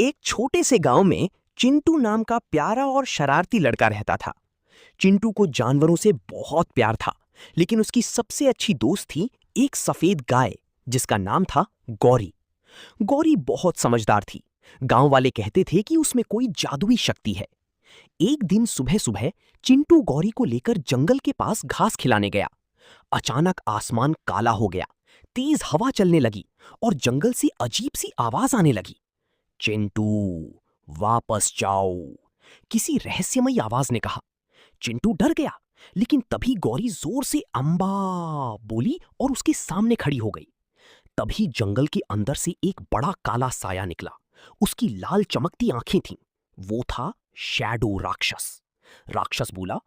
एक छोटे से गांव में चिंटू नाम का प्यारा और शरारती लड़का रहता था। चिंटू को जानवरों से बहुत प्यार था, लेकिन उसकी सबसे अच्छी दोस्त थी एक सफेद गाय जिसका नाम था गौरी। गौरी बहुत समझदार थी। गांव वाले कहते थे कि उसमें कोई जादुई शक्ति है। एक दिन सुबह सुबह चिंटू गौरी को लेकर जंगल के पास घास खिलाने गया। अचानक आसमान काला हो गया, तेज हवा चलने लगी और जंगल से अजीब सी आवाज आने लगी। चिंटू, वापस जाओ, किसी रहस्यमयी आवाज ने कहा। चिंटू डर गया, लेकिन तभी गौरी जोर से अम्बा बोली और उसके सामने खड़ी हो गई। तभी जंगल के अंदर से एक बड़ा काला साया निकला। उसकी लाल चमकती आंखें थीं। वो था शैडो राक्षस। राक्षस बोला,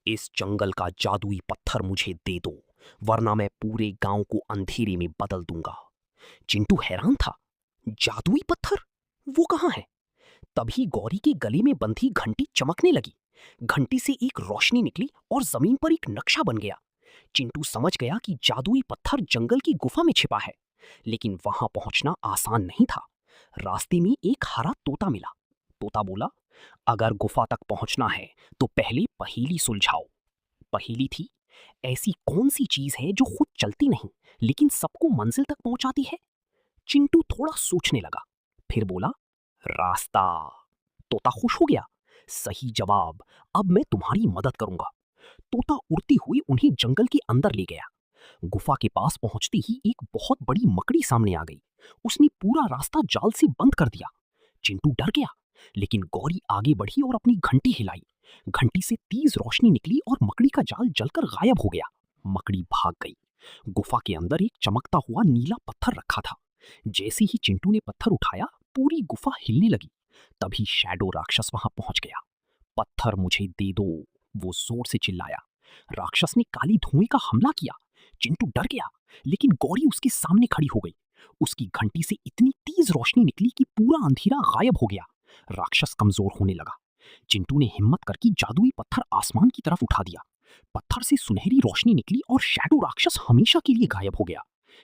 इस जंगल का जादुई पत्थर मुझे दे दो, वरना मैं पूरे गांव को अंधेरे में बदल दूंगा। चिंटू हैरान था, जादुई पत्थर, वो कहाँ है? तभी गौरी के गले में बंधी घंटी चमकने लगी। घंटी से एक रोशनी निकली और जमीन पर एक नक्शा बन गया। चिंटू समझ गया कि जादुई पत्थर जंगल की गुफा में छिपा है, लेकिन वहां पहुंचना आसान नहीं था। रास्ते में एक हरा तोता मिला। तोता बोला, अगर गुफा तक पहुंचना है तो पहले पहेली सुलझाओ। पहेली थी, ऐसी कौन सी चीज है जो खुद चलती नहीं लेकिन सबको मंजिल तक पहुंचाती है? चिंटू थोड़ा सोचने लगा, फिर बोला, रास्ता। तोता खुश हो गया, सही जवाब, अब मैं तुम्हारी मदद करूंगा। तोता उड़ती हुई उन्हें जंगल के अंदर ले गया। गुफा के पास पहुंचते ही एक बहुत बड़ी मकड़ी सामने आ गई। उसने पूरा रास्ता जाल से बंद कर दिया। चिंटू डर गया, लेकिन गौरी आगे बढ़ी और अपनी घंटी हिलाई। घंटी से तेज रोशनी निकली और मकड़ी का जाल जलकर गायब हो गया। मकड़ी भाग गई। गुफा के अंदर एक चमकता हुआ नीला पत्थर रखा था। जैसे ही चिंटू ने पत्थर उठाया, पूरी गुफा हिलने लगी। तभी शैडो राक्षस वहां पहुंच गया। पत्थर मुझे दे दो, वो जोर से चिल्लाया। राक्षस ने काली धुएं का हमला किया। चिंटू डर गया, लेकिन गौरी उसके सामने खड़ी हो गई। उसकी घंटी से इतनी तेज रोशनी निकली कि पूरा अंधेरा गायब हो गया। राक्षस कमजोर होने लगा। चिंटू ने हिम्मत करके जादुई पत्थर आसमान की तरफ उठा दिया। पत्थर से सुनहरी रोशनी निकली और शैडो राक्षस हमेशा के लिए गायब हो गया।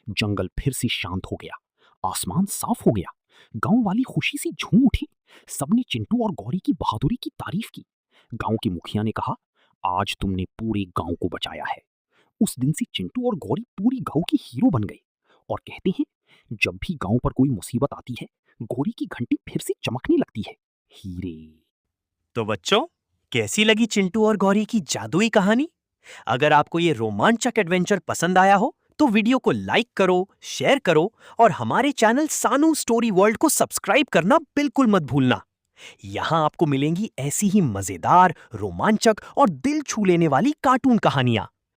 जंगल फिर से शांत हो गया। आसमान साफ हो गया। गांव वाले खुशी से झूम उठे। सबने चिंटू और गौरी की बहादुरी की तारीफ की। गांव के मुखिया ने कहा, आज तुमने पूरे गांव को बचाया है। उस दिन से चिंटू और गौरी पूरी गांव की हीरो बन गए। और कहते हैं, जब भी गांव पर कोई मुसीबत आती है, गौरी की घंटी फिर से चमकने लगती है। हीरे। तो बच्चों, कैसी लगी चिंटू और गौरी की जादुई कहानी? अगर आपको ये रोमांचक एडवेंचर पसंद आया हो तो वीडियो को लाइक करो, शेयर करो और हमारे चैनल सानू स्टोरी वर्ल्ड को सब्सक्राइब करना बिल्कुल मत भूलना। यहाँ आपको मिलेंगी ऐसी ही मजेदार, रोमांचक और दिल छू लेने वाली कार्टून कहानियां।